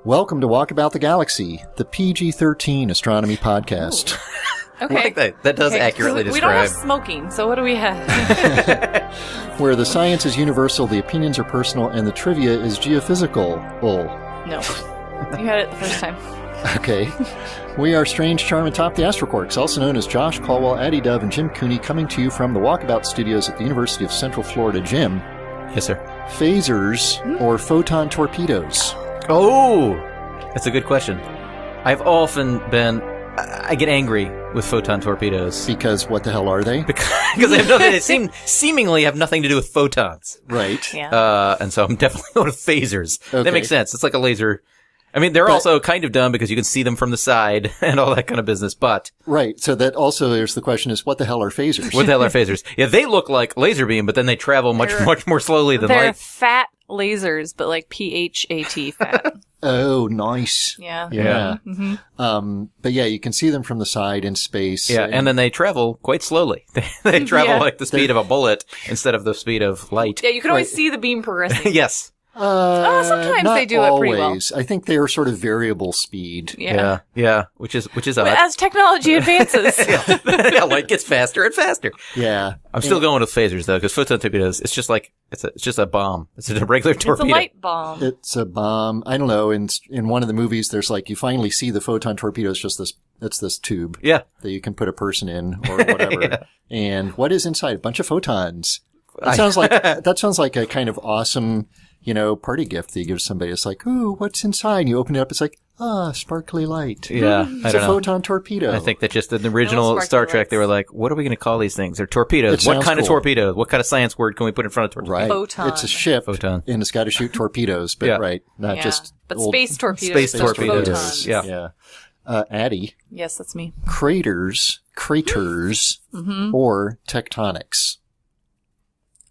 Welcome to Walkabout the Galaxy, the PG-13 astronomy podcast. Okay. I think that does accurately describe. We don't have smoking, so what do we have? Where the science is universal, the opinions are personal, and the trivia is geophysical. No. You had it the first time. Okay. We are Strange, Charm, and Top the Astroquarks, also known as Josh Caldwell, Addie Dove, and Jim Cooney, coming to you from the Walkabout Studios at the University of Central Florida. Jim. Yes, sir. Phasers or photon torpedoes? Oh! That's a good question. I've often been... I get angry with photon torpedoes. Because what the hell are they? Because they seemingly have nothing to do with photons. Right. Yeah. And so I'm definitely going with phasers. Okay. That makes sense. It's like a laser... I mean, they're also kind of dumb because you can see them from the side and all that kind of business, but... Right. So that also, there's the question is, what the hell are phasers? What the hell are phasers? Yeah, they look like laser beam, but then they travel much more slowly than They're light. fat lasers, but like PHAT fat. Oh, nice. Yeah. Yeah. Mm-hmm. But yeah, you can see them from the side in space. Yeah, and then they travel quite slowly. They travel Yeah. like the speed of a bullet instead of the speed of light. Yeah, you can always see the beam progressing. Yes. Sometimes not they do it pretty well. always. I think they are sort of variable speed. Yeah. Which is But odd. as technology advances. Yeah, light gets faster and faster. Yeah. I'm still going with phasers though, because photon torpedoes, it's just like it's just a bomb. It's a regular torpedo. It's a light bomb. It's a bomb. I don't know. In one of the movies, there's like, you finally see the photon torpedo. It's just this tube. Yeah. That you can put a person in or whatever. Yeah. And what is inside? A bunch of photons. That sounds like a kind of awesome, party gift that you give somebody. It's like, ooh, what's inside? And you open it up. It's like, sparkly light. Yeah, It's a photon torpedo. I think that just in the original Star Trek, they were like, what are we going to call these things? They're torpedoes. What kind of torpedo? What kind of science word can we put in front of torpedo? Right. Photon. It's a ship. Photon. And it's got to shoot torpedoes, but Yeah. not just But old space torpedoes. Space just torpedoes. photons. Yeah. Addie, Yes, that's me. craters, or tectonics?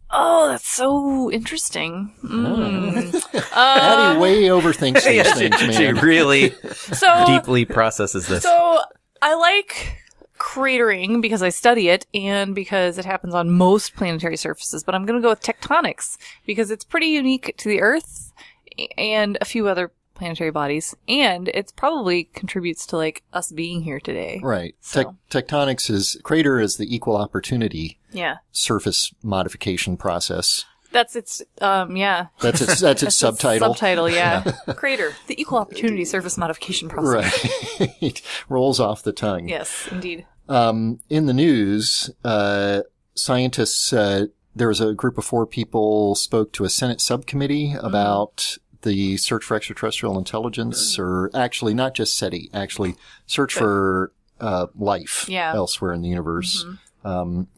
Oh, that's so interesting. Addie way overthinks these things, man. She really So deeply processes this. So I like cratering because I study it and because it happens on most planetary surfaces, but I'm going to go with tectonics because it's pretty unique to the Earth and a few other planetary bodies, and it probably contributes to like us being here today. Right. So. Tectonics crater is the equal opportunity Yeah. surface modification process. That's its That's its subtitle. Subtitle, yeah. Crater, the equal opportunity surface modification process. Right. Rolls off the tongue. Yes, indeed. In the news, scientists, there was a group of 4 people spoke to a Senate subcommittee about the search for extraterrestrial intelligence, or actually not just SETI, actually search for life elsewhere in the universe. And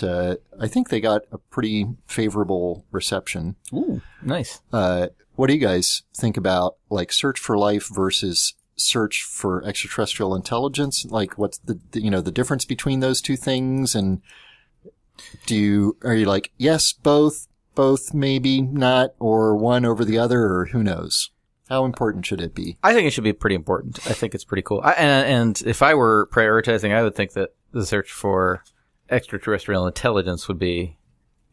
I think they got a pretty favorable reception. Ooh, nice. What do you guys think about like search for life versus search for extraterrestrial intelligence? Like, what's the difference between those two things? And are you like, yes, both, maybe not, or one over the other, or who knows? How important should it be? I think it should be pretty important. I think it's pretty cool. And if I were prioritizing, I would think that the search for extraterrestrial intelligence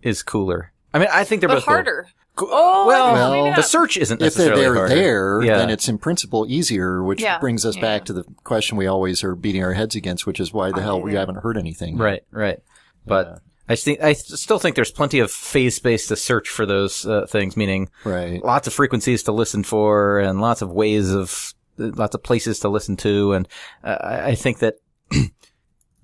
is cooler. I mean, I think they're both harder. Cool. Oh, well, maybe not. the search isn't If necessarily they're harder. there, Yeah. then it's in principle easier, which Yeah. brings us back to the question we always are beating our heads against, which is why the hell we haven't heard anything. Right. But I still think there's plenty of phase space to search for those things, meaning lots of frequencies to listen for and lots of places to listen to. And I think that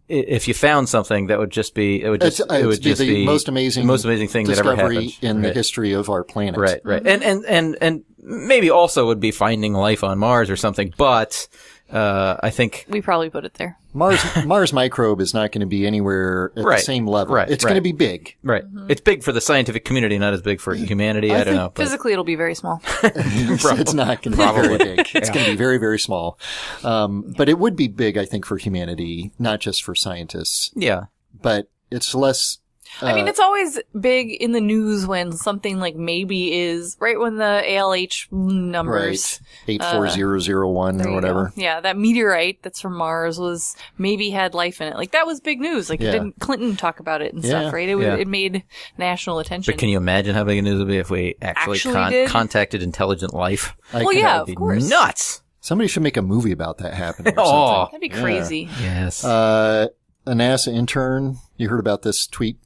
if you found something, that would just be, it would just be the most amazing thing that ever discovery happened in the history of our planet. Right. And maybe also would be finding life on Mars or something, but I think We probably put it there. Mars microbe is not going to be anywhere at the same level. Right, It's going to be big. Right. It's big for the scientific community, not as big for humanity. I don't know. But Physically, it'll be very small. It's not going to be very big. It's going to be very, very small. But it would be big, I think, for humanity, not just for scientists. yeah. But it's less... I mean, it's always big in the news when something like maybe is right when the ALH numbers. Right. 84001 or whatever. Go. Yeah, that meteorite that's from Mars was maybe had life in it. Like, that was big news. Like, didn't Clinton talk about it and stuff, right? It made national attention. But can you imagine how big a news it would be if we actually contacted intelligent life? Well, yeah, of course. Nuts! Somebody should make a movie about that happening. Oh, that'd be crazy. Yes. A NASA intern. You heard about this tweet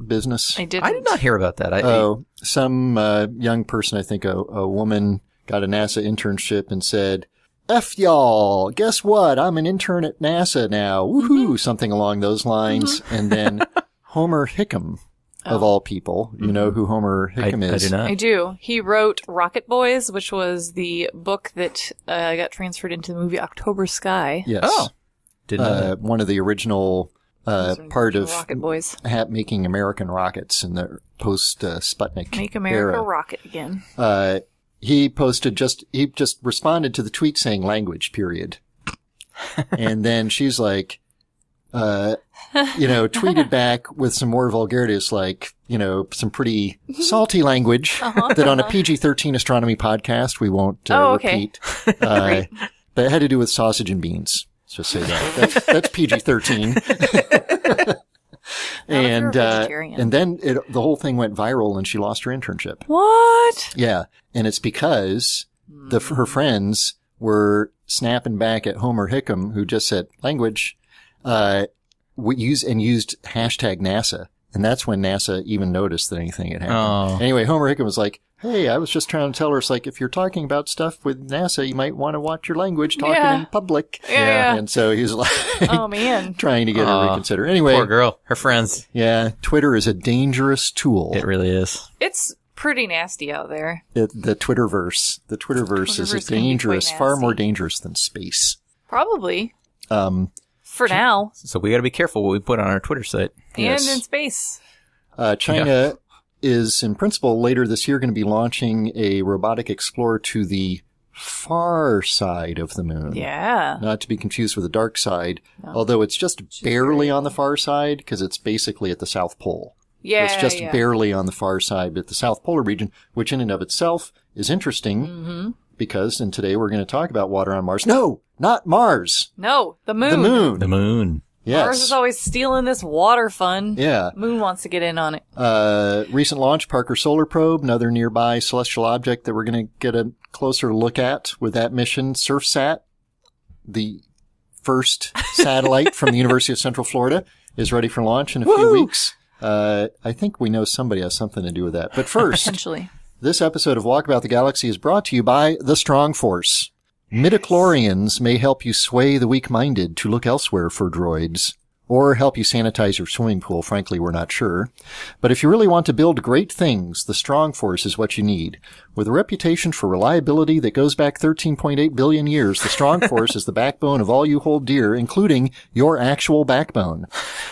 business? I did not hear about that. Some young person, I think a woman, got a NASA internship and said, "F y'all, guess what? I'm an intern at NASA now. Woohoo!" Something along those lines. And then Homer Hickam, of all people. You know who Homer Hickam is? I do not. I do. He wrote Rocket Boys, which was the book that got transferred into the movie October Sky. Yes. Oh. Didn't know that. One of the original part of Rocket Boys. making American rockets in the post-Sputnik Make America era. rocket again. He just responded to the tweet saying language, period. And then she's like, tweeted back with some more vulgarity. It's like, some pretty salty language that on a PG-13 astronomy podcast we won't repeat. But it had to do with sausage and beans. Let's just say that. That's PG-13. And then the whole thing went viral and she lost her internship. What? Yeah. And it's because her friends were snapping back at Homer Hickam, who just said language, used hashtag NASA. And that's when NASA even noticed that anything had happened. Oh. Anyway, Homer Hickam was like, "Hey, I was just trying to tell her, it's like, if you're talking about stuff with NASA, you might want to watch your language talking in public." Yeah. And so he's like, oh man, trying to get her to reconsider. Anyway. Poor girl. Her friends. Yeah. Twitter is a dangerous tool. It really is. it's pretty nasty out there. The Twitterverse. The Twitterverse is far more dangerous than space. Probably. For now. So we got to be careful what we put on our Twitter site. And in space. China is, in principle, later this year going to be launching a robotic explorer to the far side of the moon. Yeah. Not to be confused with the dark side, although it's just barely on the far side because it's basically at the South Pole. Yeah. It's just barely on the far side, but the South Polar region, which in and of itself is interesting because, and today we're going to talk about water on Mars. No, not Mars. No, the moon. The moon. The moon. Yes. Mars is always stealing this water fun. Yeah. Moon wants to get in on it. Recent launch, Parker Solar Probe, another nearby celestial object that we're going to get a closer look at with that mission. SurfSat, the first satellite from the University of Central Florida, is ready for launch in a few weeks. I think we know somebody has something to do with that. But first, Essentially. This episode of Walkabout the Galaxy is brought to you by the Strong Force. Midichlorians may help you sway the weak-minded to look elsewhere for droids, or help you sanitize your swimming pool. Frankly, we're not sure. But if you really want to build great things, the Strong Force is what you need. With a reputation for reliability that goes back 13.8 billion years, the Strong Force is the backbone of all you hold dear, including your actual backbone.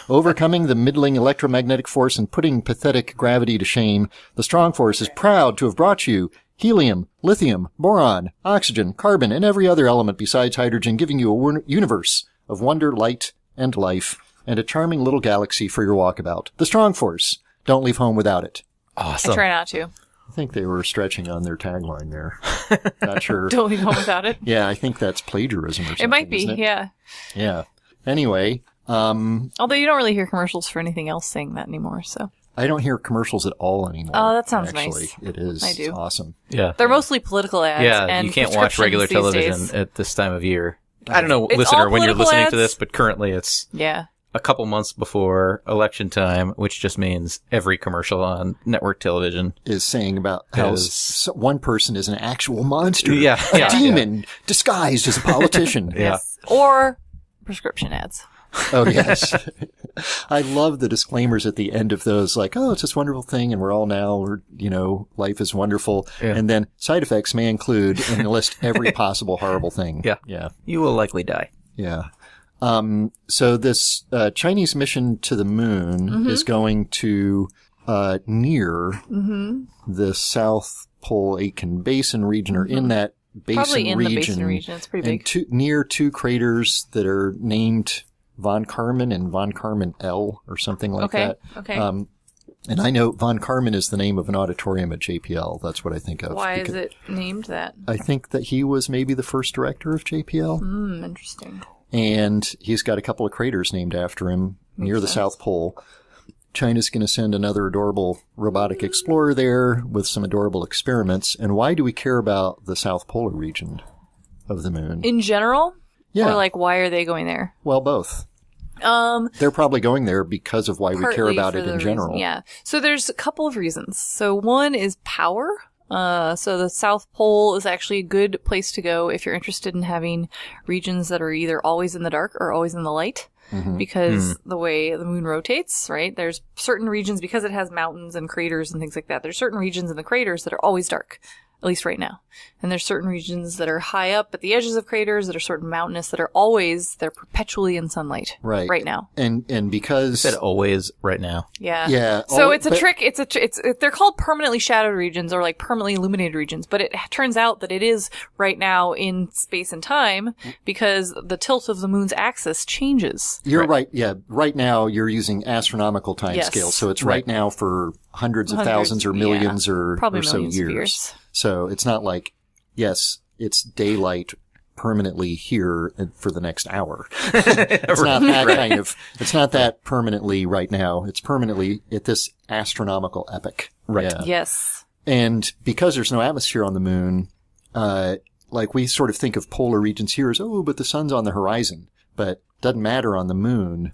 Overcoming the middling electromagnetic force and putting pathetic gravity to shame, the Strong Force is proud to have brought you helium, lithium, boron, oxygen, carbon, and every other element besides hydrogen, giving you a universe of wonder, light, and life, and a charming little galaxy for your walkabout. The Strong Force. Don't leave home without it. Awesome. I try not to. I think they were stretching on their tagline there. Not sure. Don't leave home without it. Yeah, I think that's plagiarism or something. It might be, isn't it? yeah. Yeah. Anyway, although you don't really hear commercials for anything else saying that anymore, so. I don't hear commercials at all anymore. Oh, that sounds actually. nice. It is. I do. It's awesome. Yeah. They're mostly political ads. Yeah, and you can't watch regular television at this time of year. I don't know, It's listener, all when you're political listening to ads. this, but currently it's Yeah. a couple months before election time, which just means every commercial on network television Is saying about how one person is an actual monster. Yeah, A yeah, demon disguised as a politician. Yeah. Yes. Or prescription ads. Oh, yes. I love the disclaimers at the end of those, like, oh, it's this wonderful thing, and we're all now, life is wonderful. Yeah. And then side effects may include, and list every possible horrible thing. Yeah. Yeah. You will likely die. Yeah. So this Chinese mission to the moon is going to near the South Pole Aitken Basin region, or in that basin Probably in region. the basin region. It's pretty big. And near two craters that are named Von Karman and Von Karman L or something like that. Okay. And I know Von Karman is the name of an auditorium at JPL. That's what I think of. Why is it named that? I think that he was maybe the first director of JPL. Interesting. And he's got a couple of craters named after him near the South Pole. China's going to send another adorable robotic explorer there with some adorable experiments. And why do we care about the South Polar region of the moon? In general? Yeah. Or like, why are they going there? Well, both. They're probably going there because of why we care about it in general. Yeah. So there's a couple of reasons. So one is power. So the South Pole is actually a good place to go if you're interested in having regions that are either always in the dark or always in the light. Because the way the moon rotates, right? There's certain regions, because it has mountains and craters and things like that, there's certain regions in the craters that are always dark, at least right now. And there's certain regions that are high up at the edges of craters that are sort of mountainous that are they're perpetually in sunlight. Right now. And because... You said always right now. Yeah. Yeah. So it's a trick. They're called permanently shadowed regions or like permanently illuminated regions, but it turns out that it is right now in space and time because the tilt of the moon's axis changes. You're right. Yeah. Right now you're using astronomical time scales. So it's right now for hundreds of thousands or millions or so years. So it's not like, yes, it's daylight permanently here for the next hour. It's not that kind of, it's not that permanently right now. It's permanently at this astronomical epoch. Right. Yeah. Yes. And because there's no atmosphere on the moon, like we sort of think of polar regions here as, but the sun's on the horizon. But it doesn't matter on the moon.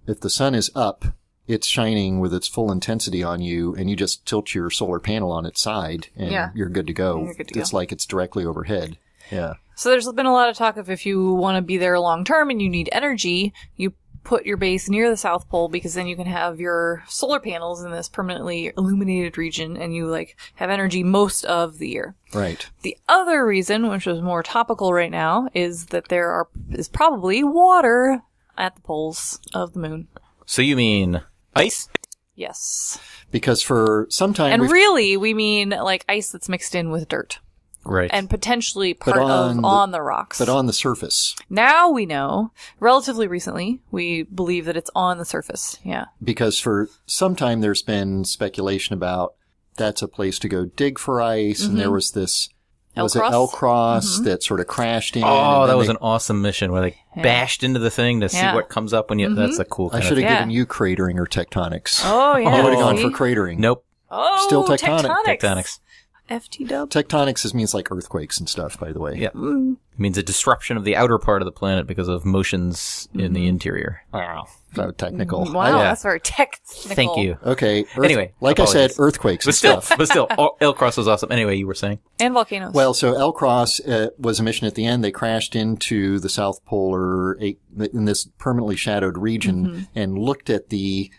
If the sun is up, it's shining with its full intensity on you, and you just tilt your solar panel on its side, and you're good to go. It's like it's directly overhead. Yeah. So there's been a lot of talk of if you want to be there long term and you need energy, you put your base near the South Pole because then you can have your solar panels in this permanently illuminated region, and you like have energy most of the year. Right. The other reason, which is more topical right now, is that there is probably water at the poles of the moon. So you mean ice? Yes. Because for some time... And really, we mean like ice that's mixed in with dirt. Right. And potentially on the rocks. But on the surface. Now we know, relatively recently, we believe that it's on the surface. Yeah. Because for some time there's been speculation about that's a place to go dig for ice, and there was this... Was it L-Cross that sort of crashed in? Oh, that was an awesome mission where they bashed into the thing to see what comes up when you... That's a cool kind I should have given you cratering or tectonics. Oh, yeah. I would have gone for cratering. Nope. Oh, still tectonics. Tectonics. FT-dub. Tectonics means like earthquakes and stuff, by the way. Yeah. It means a disruption of the outer part of the planet because of motions in the interior. Wow. So technical. Wow, that's very technical. Thank you. Okay. Anyway. Like apologies. I said, earthquakes and stuff. But still, L-Cross was awesome. Anyway, you were saying? And volcanoes. Well, so L-Cross was a mission at the end. They crashed into the South Polar, in this permanently shadowed region, and looked at the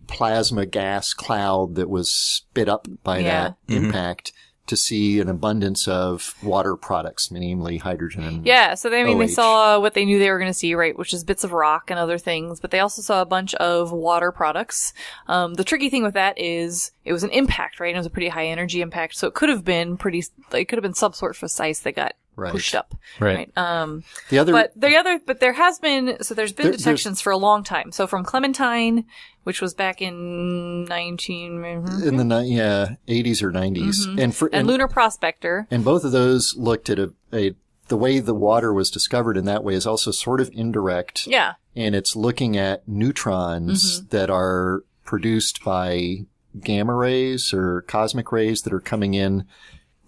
plasma gas cloud that was spit up by that impact to see an abundance of water products, namely hydrogen and so they saw what they knew they were going to see, right, which is bits of rock and other things, but they also saw a bunch of water products. The tricky thing with that is it was an impact, right? It was a pretty high energy impact, so it could have been subsurface ice that got pushed up. Right. But there's been detections for a long time. So from Clementine, which was back in 80s or 90s, and Lunar Prospector, and both of those looked at the way the water was discovered in that way is also sort of indirect. Yeah. And it's looking at neutrons that are produced by gamma rays or cosmic rays that are coming in.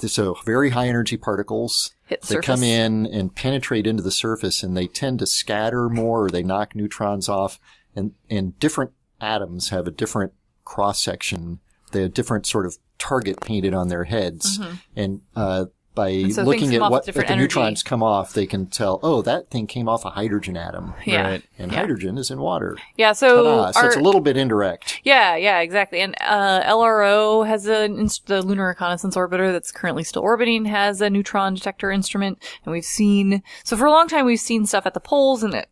So very high energy particles. They come in and penetrate into the surface, and they tend to scatter more, or they knock neutrons off. And different atoms have a different cross section. They have different sort of target painted on their heads. And by looking at what if the neutrons come off, they can tell, that thing came off a hydrogen atom. Yeah. Right. And hydrogen is in water. Yeah, so... So it's a little bit indirect. Yeah, exactly. And LRO has the Lunar Reconnaissance Orbiter that's currently still orbiting, has a neutron detector instrument. And we've seen... So for a long time, we've seen stuff at the poles and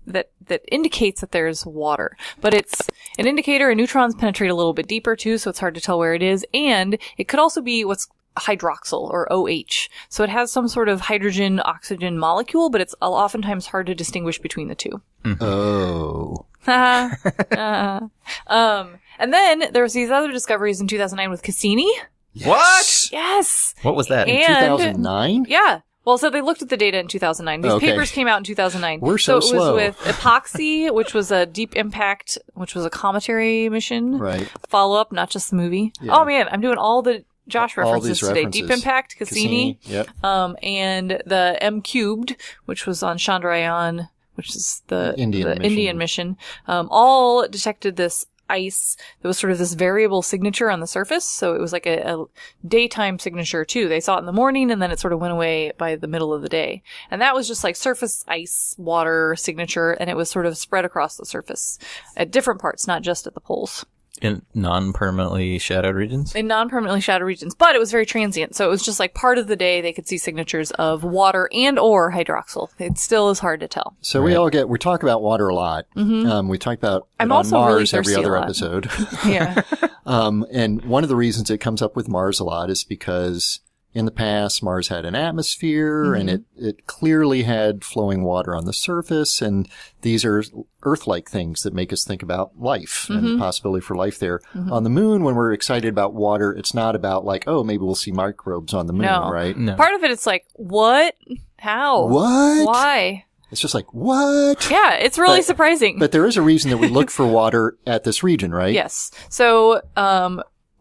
that indicates that there's water. But it's an indicator, and neutrons penetrate a little bit deeper, too, so it's hard to tell where it is. And it could also be what's hydroxyl or OH. So it has some sort of hydrogen oxygen molecule, but it's oftentimes hard to distinguish between the two. Oh. And then there was these other discoveries in 2009 with Cassini. Yes. What? Yes. What was that? In 2009? Yeah. Well, so they looked at the data in 2009. These papers came out in 2009. We're so slow. It was with Epoxy, which was a deep impact, which was a cometary mission. Right. Follow-up, not just the movie. Yeah. Oh, man. I'm doing all the Josh references today. References. Deep Impact, Cassini. Yep. And the M cubed, which was on Chandrayaan, which is the Indian mission. All detected this ice. There was sort of this variable signature on the surface. So it was like a daytime signature too. They saw it in the morning and then it sort of went away by the middle of the day. And that was just like surface ice, water signature. And it was sort of spread across the surface at different parts, not just at the poles. In non-permanently shadowed regions? In non-permanently shadowed regions. But it was very transient. So it was just like part of the day they could see signatures of water and or hydroxyl. It still is hard to tell. So we talk about water a lot. Mm-hmm. We talk about it on Mars every other episode. Yeah. And one of the reasons it comes up with Mars a lot is because in the past, Mars had an atmosphere and it clearly had flowing water on the surface. And these are Earth-like things that make us think about life and the possibility for life there. On the moon, when we're excited about water, it's not about like, oh, maybe we'll see microbes on the moon, right? No. Part of it, it's like, what? How? What? Why? It's just like, what? Yeah, it's really surprising. But there is a reason that we look for water at this region, right? Yes. So,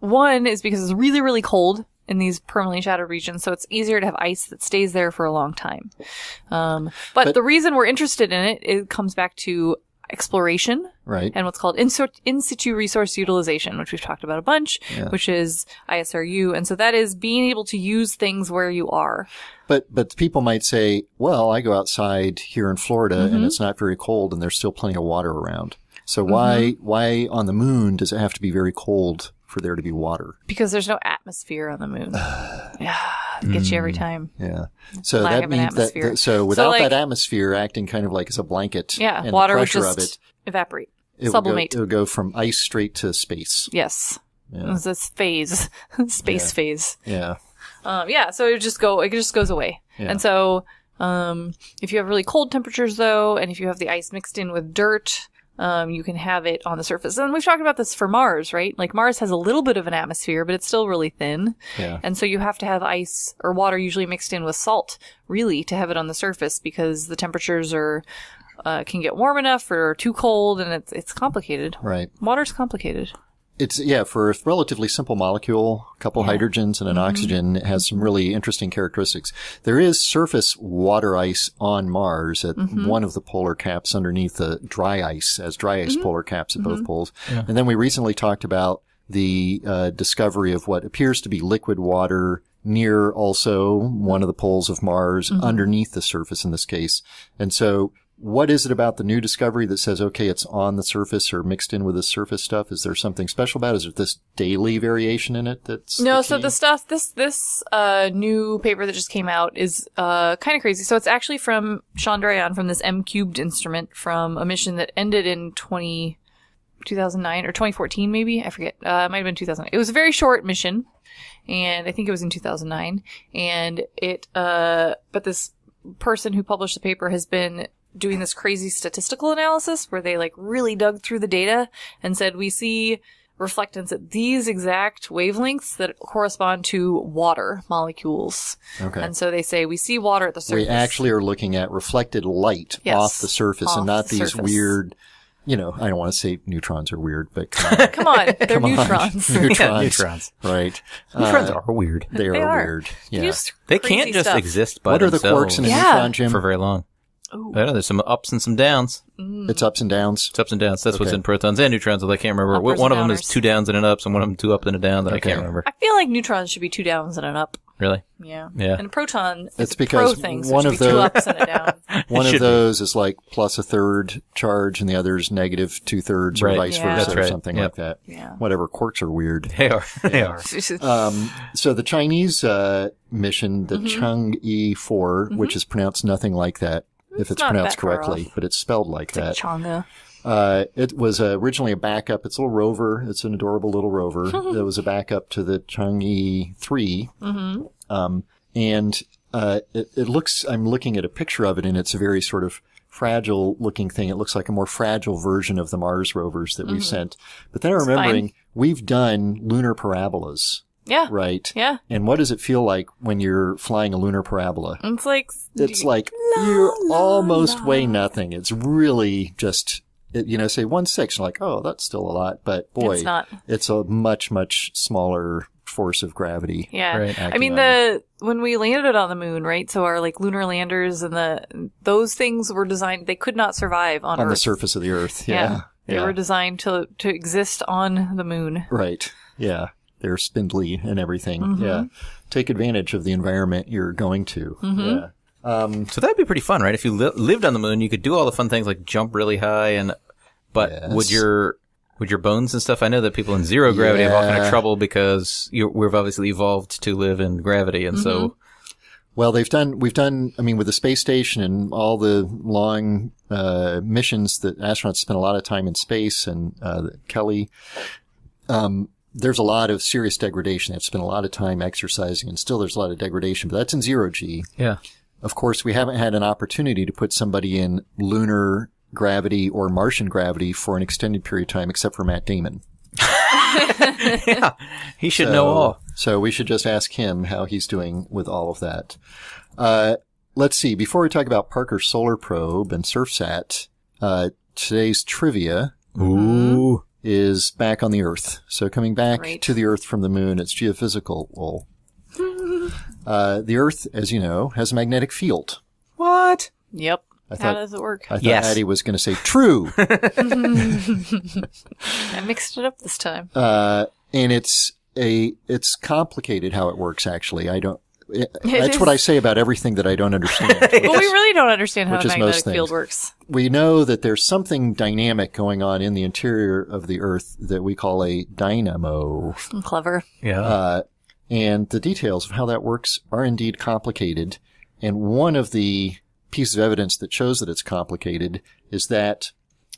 one is because it's really, really cold in these permanently shadowed regions, so it's easier to have ice that stays there for a long time. But the reason we're interested in it comes back to exploration, right? And what's called in situ resource utilization, which we've talked about a bunch, which is ISRU, and so that is being able to use things where you are. But people might say, well, I go outside here in Florida and it's not very cold and there's still plenty of water around. So why on the moon does it have to be very cold for there to be water? Because there's no atmosphere on the moon. Yeah, it gets you every time. Yeah. So that means that so without that atmosphere acting kind of like as a blanket, and water the would pressure just of it, evaporate, sublimate. It would go from ice straight to space. Yes. Yeah. It's this phase, space phase. Yeah. So it just goes away. Yeah. And so, if you have really cold temperatures though, and if you have the ice mixed in with dirt, you can have it on the surface. And we've talked about this for Mars, right? Like Mars has a little bit of an atmosphere, but it's still really thin. Yeah. And so you have to have ice or water usually mixed in with salt, really, to have it on the surface because the temperatures can get warm enough or too cold, and it's complicated. Right. Water's complicated. It's, for a relatively simple molecule, a couple hydrogens and an oxygen, it has some really interesting characteristics. There is surface water ice on Mars at one of the polar caps underneath the dry ice polar caps at both poles. Yeah. And then we recently talked about the discovery of what appears to be liquid water near also one of the poles of Mars, underneath the surface in this case. And so what is it about the new discovery that says, okay, it's on the surface or mixed in with the surface stuff? Is there something special about it? Is there this daily variation in it that's No, so the stuff, this new paper that just came out is kind of crazy. So it's actually from Chandrayaan, from this M cubed instrument from a mission that ended in 2009 or 2014 maybe. I forget. It might have been 2009. It was a very short mission, and I think it was in 2009. And but this person who published the paper has been doing this crazy statistical analysis where they like really dug through the data and said, we see reflectance at these exact wavelengths that correspond to water molecules. Okay. And so they say we see water at the surface. We actually are looking at reflected light off the surface and not these weird, I don't want to say neutrons are weird, but come on. They're neutrons. Neutrons. Right. Neutrons are weird. They are weird. Yeah. They can't just exist by themselves. What are the quarks in a neutron, Jim? For very long. Ooh. I know there's some ups and some downs. It's ups and downs? It's ups and downs. That's what's in protons and neutrons, although I can't remember. One of them is 2 downs and an ups, and one of them 2 up and a down that I can't remember. I feel like neutrons should be 2 downs and an up. Really? Yeah. Yeah. And a proton, it's because pro thing, so one of those 2 ups and a down. One of those is like plus a third charge, and the other is negative 2/3, or vice versa, or something like that. Yeah. Whatever. Quarks are weird. They are. They are. So the Chinese mission, the Chang'e-4, which is pronounced nothing like that, if it's pronounced correctly, but it's spelled like that. Chang'e. It was originally a backup. It's a little rover. It's an adorable little rover. It was a backup to the Chang'e 3. And it looks, I'm looking at a picture of it, and it's a very sort of fragile looking thing. It looks like a more fragile version of the Mars rovers that we've sent. But then I'm remembering we've done lunar parabolas. Yeah. Right? Yeah. And what does it feel like when you're flying a lunar parabola? It's like you almost weigh nothing. It's really just, say 1/6, like, oh, that's still a lot. But boy, it's not. It's a much, much smaller force of gravity. Yeah. Right. I mean, when we landed on the moon, right? So our lunar landers and those things were designed, they could not survive on Earth. The surface of the Earth. Yeah. They were designed to exist on the moon. Right. Yeah. They're spindly and everything. Mm-hmm. Yeah. Take advantage of the environment you're going to. Mm-hmm. Yeah. So that'd be pretty fun, right? If you lived on the moon, you could do all the fun things like jump really high, but would your bones and stuff? I know that people in zero gravity have all kind of trouble because we've obviously evolved to live in gravity, and so. Well, we've done. I mean, with the space station and all the long missions that astronauts spend a lot of time in space, and Kelly. There's a lot of serious degradation. They've spent a lot of time exercising, and still there's a lot of degradation, but that's in zero G. Yeah. Of course, we haven't had an opportunity to put somebody in lunar gravity or Martian gravity for an extended period of time, except for Matt Damon. Yeah. He should know all. So we should just ask him how he's doing with all of that. Let's see. Before we talk about Parker Solar Probe and SurfSat, today's trivia. Ooh. Is back on the Earth. So coming back to the Earth from the moon, it's geophysical. Well, the Earth, as you know, has a magnetic field. What? Yep. How does it work? I thought Addie was going to say true. I mixed it up this time. And it's complicated how it works, actually. That's what I say about everything that I don't understand. Well, we really don't understand how the magnetic field works. We know that there's something dynamic going on in the interior of the Earth that we call a dynamo. Clever. Yeah. And the details of how that works are indeed complicated. And one of the pieces of evidence that shows that it's complicated is that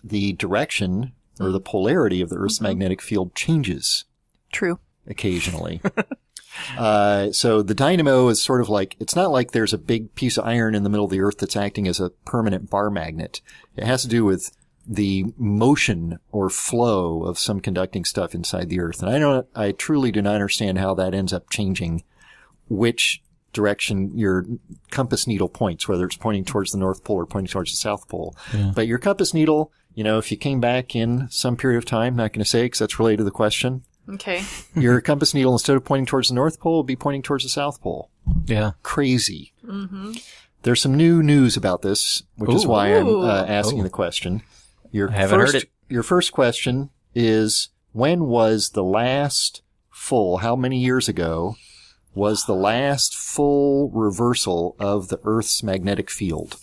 the direction or the polarity of the Earth's magnetic field changes. True. Occasionally. So the dynamo is sort of like, it's not like there's a big piece of iron in the middle of the Earth that's acting as a permanent bar magnet. It has to do with the motion or flow of some conducting stuff inside the Earth. And I truly do not understand how that ends up changing which direction your compass needle points, whether it's pointing towards the North Pole or pointing towards the South Pole. Yeah. But your compass needle, if you came back in some period of time, not going to say because that's related to the question. Okay. Your compass needle, instead of pointing towards the North Pole, would be pointing towards the South Pole. Yeah. Crazy. Mm-hmm. There's some new news about this, which is why I'm asking the question. I haven't heard it. Your first question is, when was the last how many years ago, was the last full reversal of the Earth's magnetic field?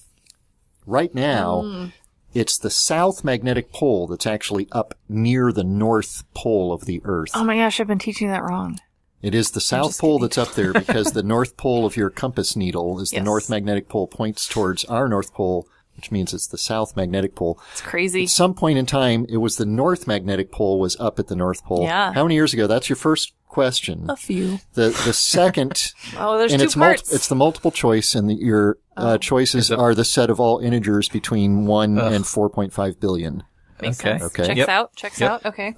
Right now, it's the south magnetic pole that's actually up near the North Pole of the Earth. Oh my gosh, I've been teaching that wrong. It is the South Pole that's up there because the North Pole of your compass needle is the North magnetic pole points towards our North Pole, which means it's the South magnetic pole. It's crazy. At some point in time, it was the North magnetic pole was up at the North Pole. Yeah. How many years ago? That's your first question. A few. The second. There's and two parts. It's the multiple choice, and your choices are the set of all integers between 1 and 4.5 billion. Makes sense. Okay. Checks out. Okay.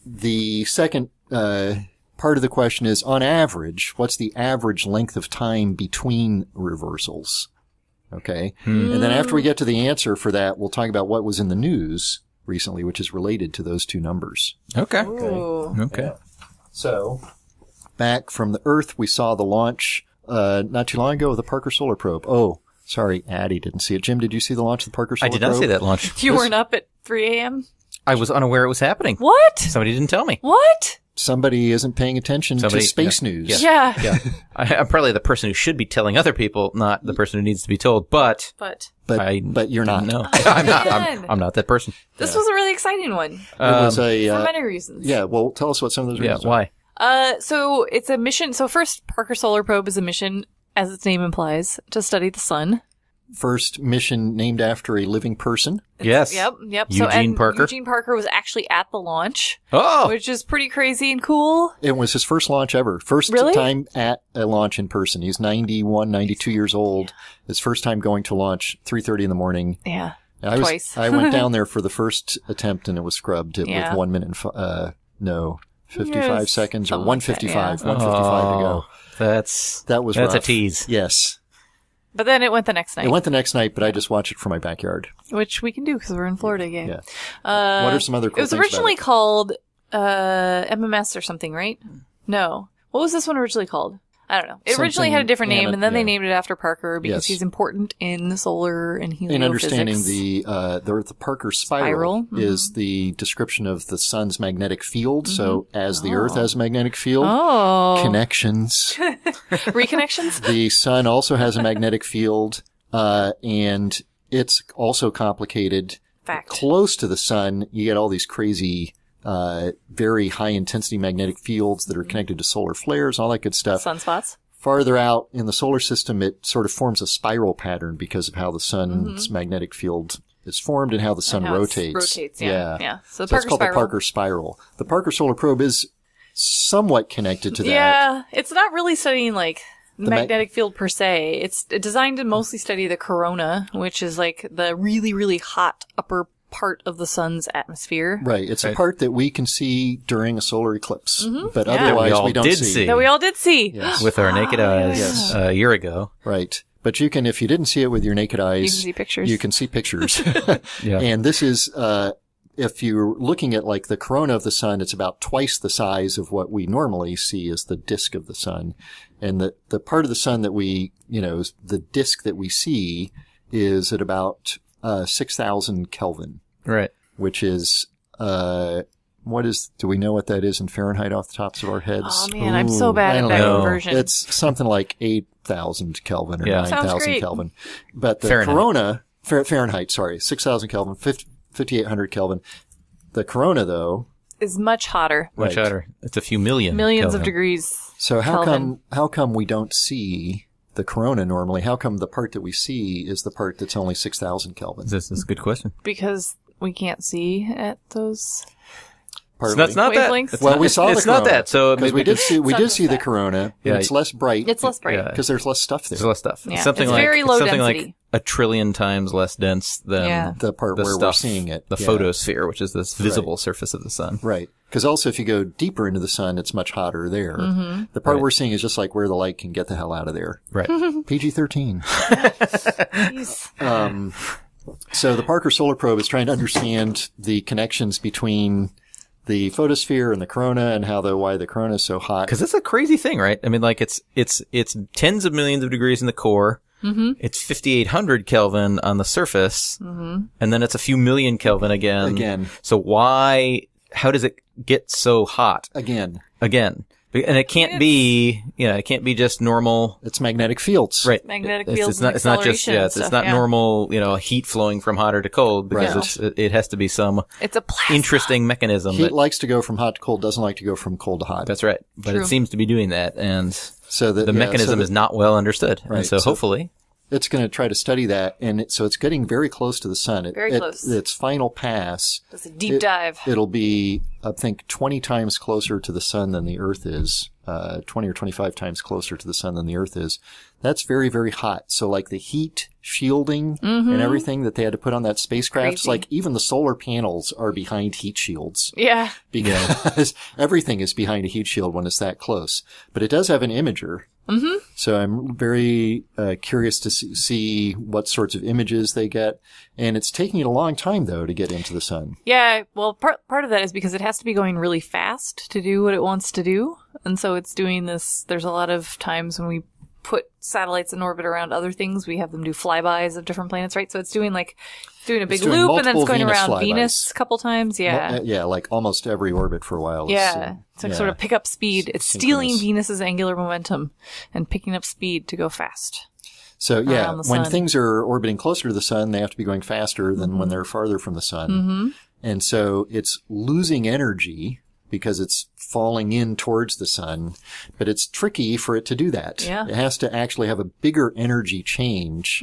The second part of the question is, on average, what's the average length of time between reversals? Okay. And then after we get to the answer for that, we'll talk about what was in the news recently, which is related to those two numbers. Okay. Okay. Yeah. So, back from the Earth, we saw the launch not too long ago of the Parker Solar Probe. Oh, sorry, Addie didn't see it. Jim, did you see the launch of the Parker Solar Probe? I did not see that launch. You weren't up at 3 a.m.? I was unaware it was happening. What? Somebody didn't tell me. What? Somebody isn't paying attention to space news. Yeah. I'm probably the person who should be telling other people, not the person who needs to be told. But you're not. No, I'm not. I'm not that person. This was a really exciting one. It was for many reasons. Yeah. Well, tell us what some of those reasons are. Why? So it's a mission. So first, Parker Solar Probe is a mission, as its name implies, to study the sun. first mission named after a living person. Yes. Yep. Eugene Parker. Eugene Parker was actually at the launch. Oh! Which is pretty crazy and cool. It was his first launch ever. First time at a launch in person. He's 91, 92 years old. His first time going to launch, 3:30 in the morning. Yeah. Twice. I went down there for the first attempt and it was scrubbed with 1 minute and 55 seconds or 155. 155 to go. That was rough. That's a tease. Yes. But then it went the next night. It went the next night, but I just watched it from my backyard. Which we can do because we're in Florida again. Yeah. What are some other cool things It was originally about called MMS or something, right? No. What was this one originally called? I don't know. It originally had a different name, and then they named it after Parker because he's important in solar and heliophysics. In understanding the Parker spiral is the description of the sun's magnetic field. So as the Earth has a magnetic field, connections. Reconnections? The sun also has a magnetic field, and it's also complicated. Fact. Close to the sun, you get all these crazy very high-intensity magnetic fields that are connected to solar flares, all that good stuff. Sunspots. Farther out in the solar system, it sort of forms a spiral pattern because of how the sun's magnetic field is formed and how the sun rotates. Yeah. So it's called the Parker spiral. The Parker Solar Probe is somewhat connected to that. Yeah, it's not really studying like magnetic field per se. It's designed to mostly study the corona, which is like the really, really hot upper part of the sun's atmosphere. Right. It's a part that we can see during a solar eclipse, but otherwise we don't see. That we all did see. Yes. With our naked eyes a year ago. Right. But you can, if you didn't see it with your naked eyes, you can see pictures. You can see pictures. And this is, if you're looking at like the corona of the sun, it's about twice the size of what we normally see as the disk of the sun. And the part of the sun that we, the disk that we see is at about 6,000 Kelvin. Right. Which is, do we know what that is in Fahrenheit off the tops of our heads? Oh man, I'm so bad at that conversion. It's something like 8,000 Kelvin or 9,000 Kelvin. But the Fahrenheit. Fahrenheit, 6,000 Kelvin, 5,800 Kelvin. The corona, though, is much hotter. Much hotter. It's a few millions Kelvin. of degrees. So how come we don't see the corona normally? How come the part that we see is the part that's only 6,000 Kelvin? This is a good question. Because we can't see at those Partly. So that's not wavelengths. that. Well, we saw it's the corona. It's not that. So because we did see the corona. Yeah, it's less bright. It's less bright because there's less stuff there. There's less stuff. Yeah. It's something it's like very low something density. like a trillion times less dense than the part the where stuff, we're seeing it. The photosphere, which is this visible surface of the sun. Right. Because also, if you go deeper into the sun, it's much hotter there. Mm-hmm. The part we're seeing is just like where the light can get the hell out of there. Right. PG-13. So the Parker Solar Probe is trying to understand the connections between the photosphere and the corona and why the corona is so hot. Because it's a crazy thing, right? I mean, like it's tens of millions of degrees in the core. Mm-hmm. It's 5,800 Kelvin on the surface. Mm-hmm. And then it's a few million Kelvin again. So how does it get so hot? Again. And it can't be, it can't be just normal. It's magnetic fields. Right. Magnetic fields. It's not just, it's not normal, heat flowing from hotter to cold because it has to be some interesting mechanism. Heat likes to go from hot to cold, doesn't like to go from cold to hot. That's right. But it seems to be doing that. And so the mechanism is not well understood. Right. And so hopefully it's going to try to study that. And so it's getting very close to the sun. Very close. Its final pass. It's a deep dive. It'll be, I think, 20 times closer to the sun than the Earth is. 20 or 25 times closer to the sun than the Earth is. That's very, very hot. So like the heat shielding and everything that they had to put on that spacecraft, it's like even the solar panels are behind heat shields. Yeah. Because everything is behind a heat shield when it's that close. But it does have an imager. Mm-hmm. So I'm very curious to see what sorts of images they get. And it's taking it a long time, though, to get into the sun. Yeah, well, part of that is because it has to be going really fast to do what it wants to do. And so it's doing this. There's a lot of times when we put satellites in orbit around other things, we have them do flybys of different planets, right? So it's doing a big loop, and then it's going around Venus a couple times. Yeah. Yeah, like almost every orbit for a while. Yeah. To sort of pick up speed. It's stealing Venus's angular momentum and picking up speed to go fast. So yeah, when things are orbiting closer to the sun, they have to be going faster than when they're farther from the sun. Mm-hmm. And so it's losing energy because it's falling in towards the sun, but it's tricky for it to do that. Yeah. It has to actually have a bigger energy change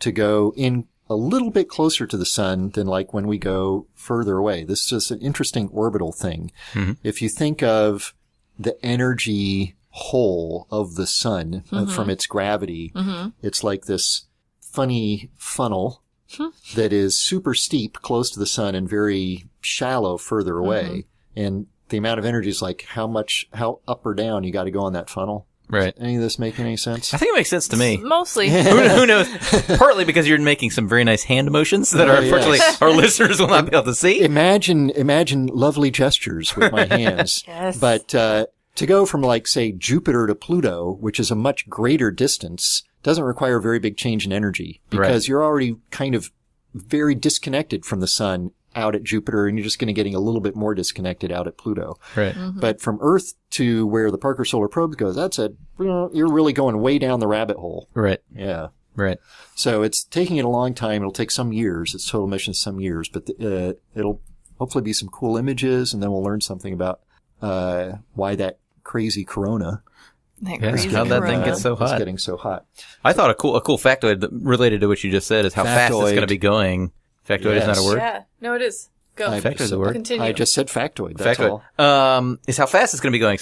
to go in a little bit closer to the sun than like when we go further away. This is just an interesting orbital thing. Mm-hmm. If you think of the energy hole of the sun from its gravity, it's like this funny funnel that is super steep close to the sun and very shallow further away. And the amount of energy is like how up or down you got to go on that funnel. Right. Any of this make any sense? I think it makes sense to me. Mostly. Who knows? Partly because you're making some very nice hand motions that unfortunately our listeners will not be able to see. Imagine lovely gestures with my hands. Yes. But to go from like, say, Jupiter to Pluto, which is a much greater distance, doesn't require a very big change in energy because you're already kind of very disconnected from the sun out at Jupiter, and you're just going to getting a little bit more disconnected out at Pluto. Right. But from Earth to where the Parker Solar Probe goes, you're really going way down the rabbit hole. Right. Yeah. Right. So it's taking it a long time. It'll take some years. Its total mission is some years, but it'll hopefully be some cool images, and then we'll learn something about why that crazy corona. How that thing gets so hot. It's getting so hot. I thought a cool factoid related to what you just said is how fast it's going to be going. Factoid is not a word? Yeah. No, it is. Go. Factoid is a word. Continue. I just said factoid. That's all. Is how fast it's going to be going.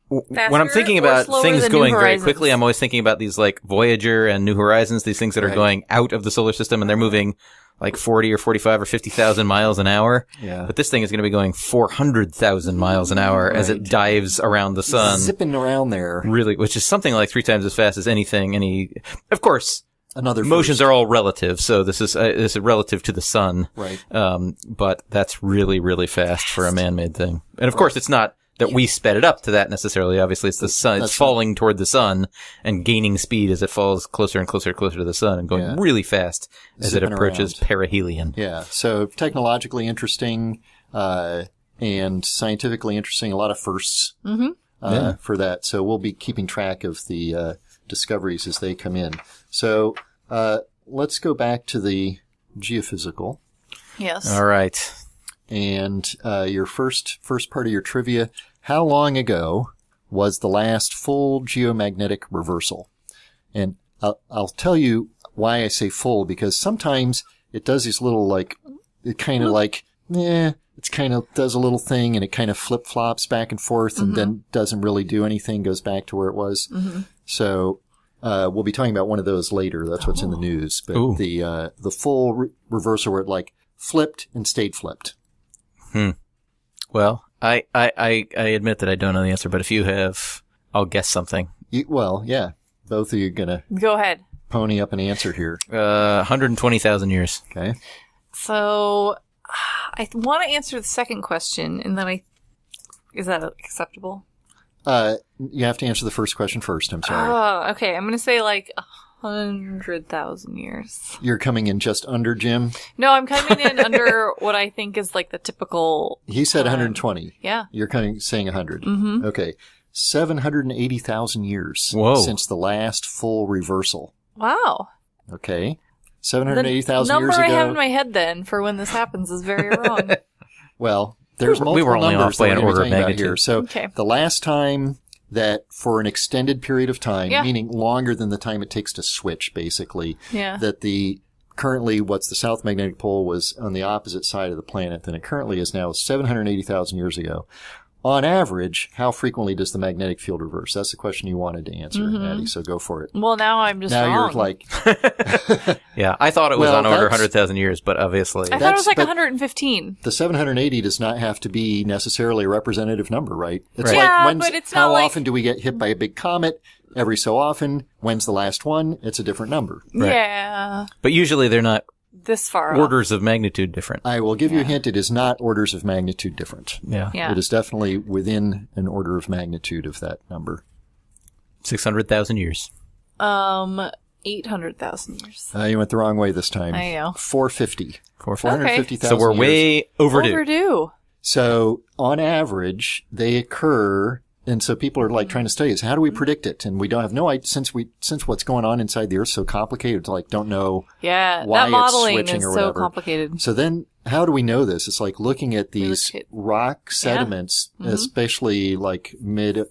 When I'm thinking about things going very quickly, I'm always thinking about these like Voyager and New Horizons, these things that are going out of the solar system and they're moving like 40 or 45 or 50,000 miles an hour. Yeah. But this thing is going to be going 400,000 miles an hour as it dives around the sun. Zipping around there. Really, which is something like 3 times as fast as anything, of course. Another motions are all relative, so this is relative to the sun. Right. But that's really, really fast for a man-made thing. And of course, it's not that we sped it up to that necessarily. Obviously, it's the sun. It's falling toward the sun and gaining speed as it falls closer and closer to the sun and going really fast as it approaches perihelion. Yeah. So technologically interesting, and scientifically interesting. A lot of firsts, for that. So we'll be keeping track of the, discoveries as they come in. So, let's go back to the geophysical. Yes. All right. And your first part of your trivia, how long ago was the last full geomagnetic reversal? And I'll tell you why I say full, because sometimes it does these little it kind of does a little thing and it kind of flip-flops back and forth and then doesn't really do anything, goes back to where it was. So we'll be talking about one of those later. That's what's in the news. But the full reversal where it flipped and stayed flipped. Well, I admit that I don't know the answer, but if you have, I'll guess something. Yeah. Both of you are going to go ahead. Pony up an answer here. 120,000 years. Okay. So I want to answer the second question, and then is that acceptable? You have to answer the first question first. I'm sorry. Oh, okay. I'm going to say 100,000 years. You're coming in just under Jim? No, I'm coming in under what I think is the typical. He said 120. Yeah. You're saying 100. Mm-hmm. Okay. 780,000 years since the last full reversal. Wow. Okay. 780,000 years ago. The number I have in my head then for when this happens is very wrong. Well, there's multiple we were only numbers off by an order of magnitude here. So the last time that for an extended period of time, meaning longer than the time it takes to switch, basically, that currently what's the south magnetic pole was on the opposite side of the planet than it currently is now 780,000 years ago. On average, how frequently does the magnetic field reverse? That's the question you wanted to answer, Maddie, so go for it. Well, now I'm just wrong. Now you're Yeah, I thought it was on order 100,000 years, but obviously. I thought it was 115. The 780 does not have to be necessarily a representative number, right? It's but it's not how often do we get hit by a big comet? Every so often. When's the last one? It's a different number. Right. Yeah. But usually they're not this far orders of magnitude different. I will give you a hint. It is not orders of magnitude different. Yeah. It is definitely within an order of magnitude of that number. 600,000 years. 800,000 years. You went the wrong way this time. I know. 450. 450,000. So we're way overdue. So on average, they occur. And so people are trying to study this. How do we predict it? And we don't have no idea since what's going on inside the Earth is so complicated. Don't know. Yeah, why that modeling it's switching is or so whatever. complicated. So then, how do we know this? It's looking at these rock sediments, especially mid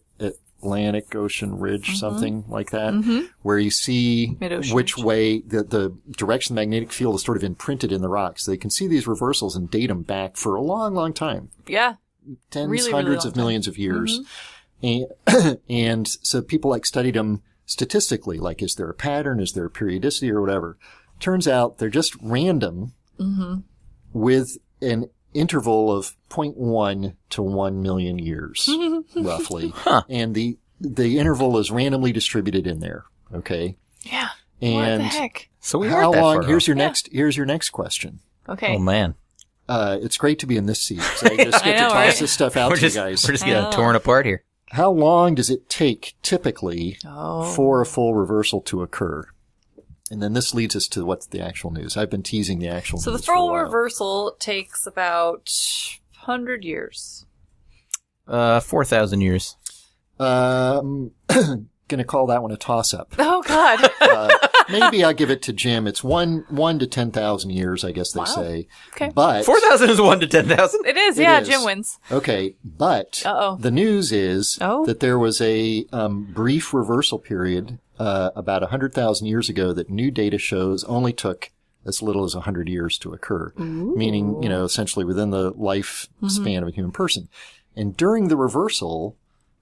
Atlantic Ocean Ridge, something like that, where you see which way the direction of the magnetic field is sort of imprinted in the rocks. They can see these reversals and date them back for a long, long time. Yeah. Tens, hundreds of millions of years. And so people studied them statistically, is there a pattern? Is there a periodicity or whatever? Turns out they're just random with an interval of 0.1 to 1 million years, roughly. And the interval is randomly distributed in there. Okay. Yeah. And what the heck? So we how weren't that long? far Here's off. your next question. Okay. Oh man. It's great to be in this seat. So I just get to toss this stuff out to you guys. We're just getting torn apart here. How long does it take typically for a full reversal to occur? And then this leads us to what's the actual news. I've been teasing the actual news. So the full reversal takes about 100 years. 4,000 years. Going to call that one a toss-up. Oh, God. Maybe I'll give it to Jim. It's 1 to 10,000 years, I guess they say. Okay. But 4,000 is 1 to 10,000? It is, yeah. Jim wins. Okay, but the news is that there was a brief reversal period about 100,000 years ago that new data shows only took as little as 100 years to occur, meaning, essentially within the lifespan of a human person. And during the reversal,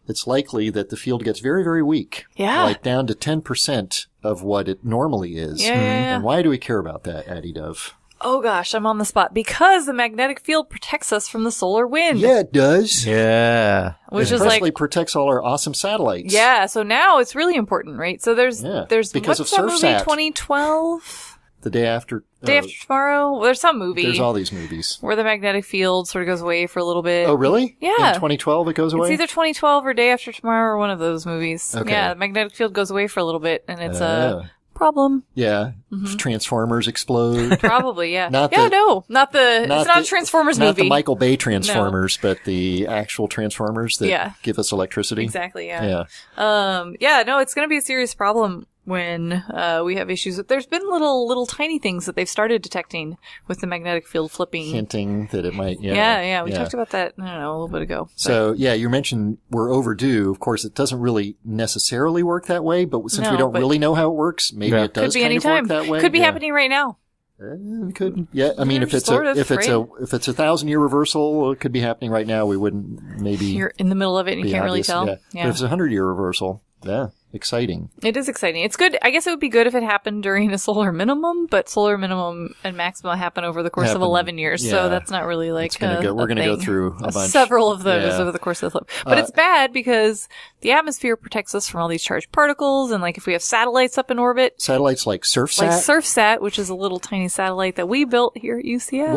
it's likely that the field gets very, very weak. Yeah. Down to 10% of what it normally is. Yeah. And why do we care about that, Addie Dove? Oh, gosh, I'm on the spot. Because the magnetic field protects us from the solar wind. Yeah, it does. Yeah. Which it is especially protects all our awesome satellites. Yeah, so now it's really important, right? So there's because what's of that movie, SurfSat. 2012? The Day After. Day After Tomorrow? Well, there's some movie. There's all these movies. Where the magnetic field sort of goes away for a little bit. Oh, really? Yeah. In 2012 it goes away? It's either 2012 or Day After Tomorrow or one of those movies. Okay. Yeah, the magnetic field goes away for a little bit, and it's a problem. Yeah. Transformers explode. Probably, yeah. Not it's not a Transformers movie. Not the Michael Bay Transformers, but the actual Transformers that give us electricity. Exactly, yeah. No, it's going to be a serious problem when we have issues. There's been little tiny things that they've started detecting with the magnetic field flipping. Hinting that it might, Yeah, we talked about that, I don't know, a little bit ago. So, you mentioned we're overdue. Of course, it doesn't really necessarily work that way, but since we don't really know how it works, maybe it does kind of work that way. Could be happening right now. Could. Yeah, I mean, if it's a 1,000-year reversal, it could be happening right now. We wouldn't maybe. You're in the middle of it and you can't really tell. Yeah. But if it's a 100-year reversal, exciting. It is exciting. It's good. I guess it would be good if it happened during a solar minimum, but solar minimum and maximum happen over the course of 11 years. So that's not really we're going to go through a bunch. Several of those over the course of the flip. But it's bad because the atmosphere protects us from all these charged particles. And if we have satellites up in orbit. Satellites like SurfSat. Like SurfSat, which is a little tiny satellite that we built here at UCF.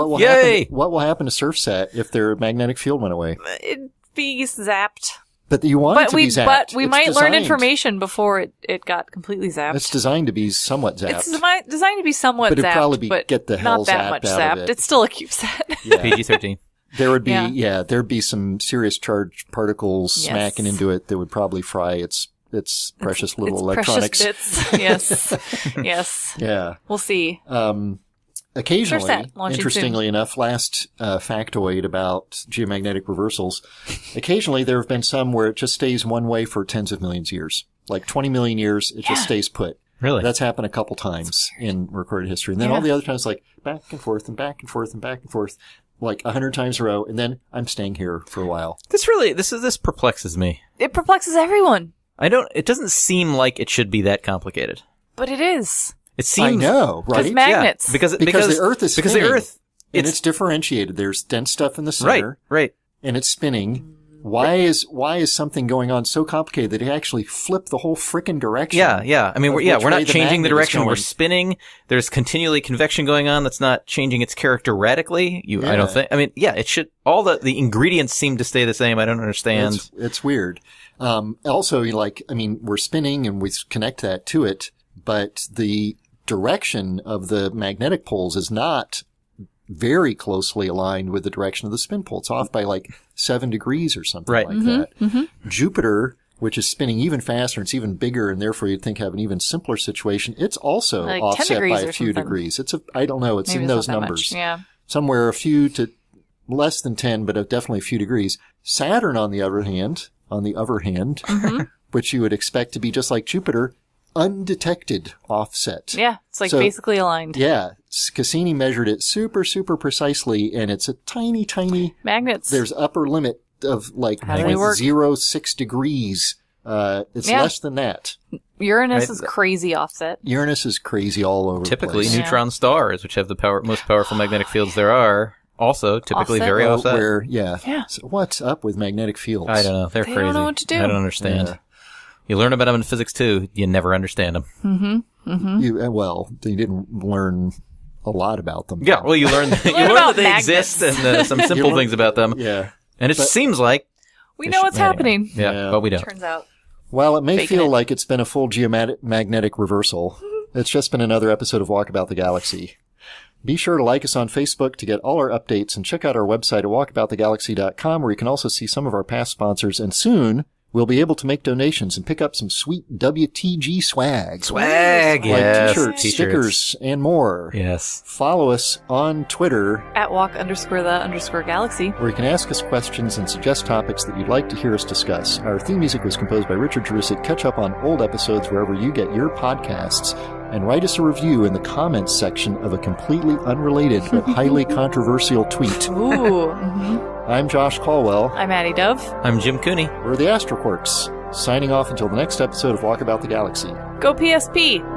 What will happen to SurfSat if their magnetic field went away? It'd be zapped. But you want it to be zapped. But we might learn information before it got completely zapped. It's designed to be somewhat zapped. It's designed to be somewhat zapped, but it'd probably get the hell not that zapped much out zapped. of it. It's still a CubeSat. Yeah. PG-13. There would be, there'd be some serious charged particles smacking into it that would probably fry its precious little electronics. Precious bits. Yes. Yeah. We'll see. Occasionally, interestingly enough, last factoid about geomagnetic reversals, occasionally there have been some where it just stays one way for tens of millions of years. Like 20 million years, it just stays put. Really? That's happened a couple times in recorded history. And then all the other times, back and forth and back and forth and back and forth, 100 times in a row. And then I'm staying here for a while. This perplexes me. It perplexes everyone. It doesn't seem like it should be that complicated. But it is. It seems. I know, right? Because magnets. Yeah, because the Earth is spinning. Because the Earth. It's differentiated. There's dense stuff in the center. Right. And it's spinning. Why is something going on so complicated that it actually flipped the whole frickin' direction? Yeah. I mean, we're not changing the direction. We're spinning. There's continually convection going on that's not changing its character radically. I don't think. I mean, it should. All the ingredients seem to stay the same. I don't understand. It's weird. Also, we're spinning and we connect that to it, but the direction of the magnetic poles is not very closely aligned with the direction of the spin pole. It's off by 7 degrees or something like that. Mm-hmm. Jupiter, which is spinning even faster, and it's even bigger, and therefore you'd think have an even simpler situation. It's also offset by a few degrees. I don't know. It's in those numbers. Yeah. Somewhere a few to less than 10, but definitely a few degrees. Saturn, on the other hand, on the other hand, which you would expect to be just like Jupiter, undetected offset. Yeah, it's like basically aligned. Yeah, Cassini measured it super, super precisely, and it's a tiny, tiny... Magnets. There's upper limit of like How do they work? 0.06 degrees. It's less than that. Uranus is crazy offset. Uranus is crazy all over Typically, the place. neutron stars, which have the most powerful magnetic fields there are, also typically very offset. So what's up with magnetic fields? I don't know. They're crazy. Don't know what to do. I don't understand. Yeah. You learn about them in physics too. You never understand them. You didn't learn a lot about them. Yeah, well, you learn that they exist and some simple things about them. Yeah. And it seems like we know what's happening. Yeah, but we don't. Turns out. Well, it may feel like it's been a full geomagnetic reversal. It's just been another episode of Walkabout the Galaxy. Be sure to like us on Facebook to get all our updates and check out our website at walkaboutthegalaxy.com where you can also see some of our past sponsors. And soon, we'll be able to make donations and pick up some sweet WTG swag. Swag! Like yes. t-shirts, stickers, and more. Yes. Follow us on Twitter at walk_the_galaxy, where you can ask us questions and suggest topics that you'd like to hear us discuss. Our theme music was composed by Richard Jerusik. Catch up on old episodes wherever you get your podcasts. And write us a review in the comments section of a completely unrelated but highly controversial tweet. Ooh. I'm Josh Caldwell. I'm Addie Dove. I'm Jim Cooney. We're the astroquarks, signing off until the next episode of Walkabout the Galaxy. Go PSP!